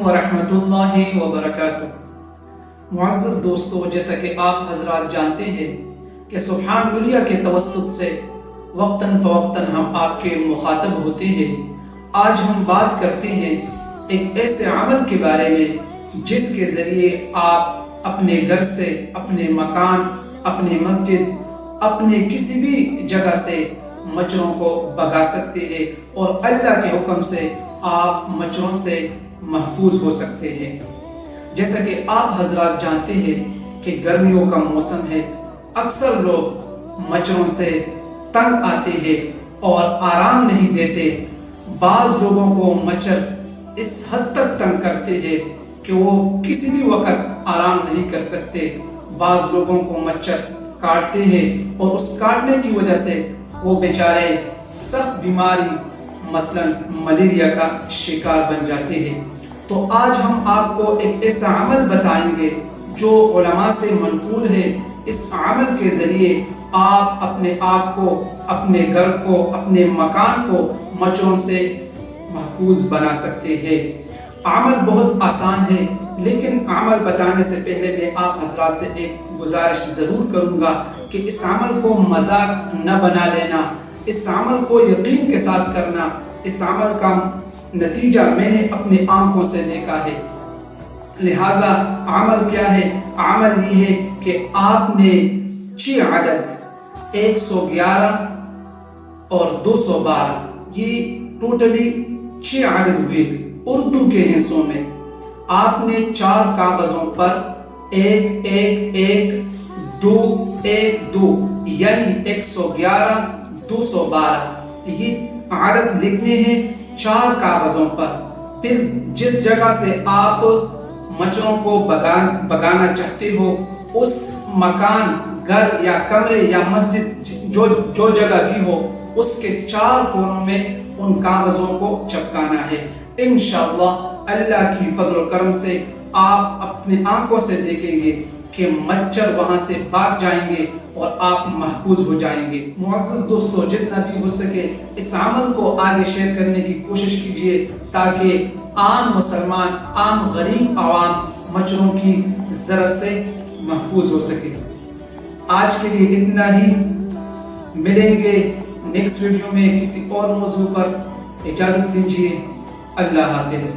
वरहमतुल्लाहि वबरकातुह। मुअज़्ज़ज़ दोस्तों, जैसा कि आप हजरात जानते हैं कि सुब्हान मीडिया के तवस्सुत से वक्तन फ़वक्तन हम आपके मुखातब होते हैं। आज हम बात करते हैं एक ऐसे अमल के बारे में जिसके ज़रिए आप अपने घर से, अपने मकान, अपने मस्जिद, अपने किसी भी जगह से मच्छरों को भगा सकते हैं और अल्लाह के हुक्म से आप मच्छरों से महफूज हो सकते हैं। जैसा कि आप हजरात जानते हैं कि गर्मियों का मौसम है, अक्सर लोग मच्छरों से तंग आते हैं और आराम नहीं देते। बाज़ लोगों को मच्छर इस हद तक तंग करते हैं कि वो किसी भी वक्त आराम नहीं कर सकते। बाज़ लोगों को मच्छर काटते हैं और उस काटने की वजह से वो बेचारे सख्त बीमारी मसलन मलेरिया का शिकार बन जाते हैं। तो आज हम आपको एक ऐसा अमल बताएंगे जो उलमा से मनकूल है। इस अमल के ज़रिए आप अपने आप को, अपने घर को, अपने मकान को मच्छरों से महफूज बना सकते हैं। अमल बहुत आसान है, लेकिन अमल बताने से पहले मैं आप हजरात से एक गुजारिश ज़रूर करूँगा कि इस अमल को मजाक न बना लेना, इस अमल को यकीन के साथ करना। इस अमल का नतीजा मैंने अपनी आंखों से देखा है। लिहाजा अमल क्या है? अमल ये है कि आपने 6 अदद 111 और 212 ये टोटली 6 अदद हुए, उर्दू के हिस्सों में। आपने 4 कागजों पर 1 1 1 2 1 2 यानी 111 212 ये आदत लिखने हैं 4 कागजों पर। फिर जिस जगह से आप मच्छरों को भगाना चाहते हो उस मकान, घर या कमरे या मस्जिद जो जगह भी हो उसके 4 कोनों में उन कागजों को चिपकाना है। इंशाअल्लाह अल्लाह की फजल करम से आप अपनी आंखों से देखेंगे कि मच्छर वहां से भाग जाएंगे और आप महफूज हो जाएंगे। मुअज़्ज़ज़ दोस्तों, जितना भी हो सके इस अमल को आगे शेयर करने की कोशिश कीजिए ताकि आम मुसलमान, आम गरीब आवाम मच्छरों की ज़रर से महफूज हो सके। आज के लिए इतना ही, मिलेंगे नेक्स्ट वीडियो में किसी और मौजू पर। इजाज़त दीजिए, अल्लाह हाफ़िज़।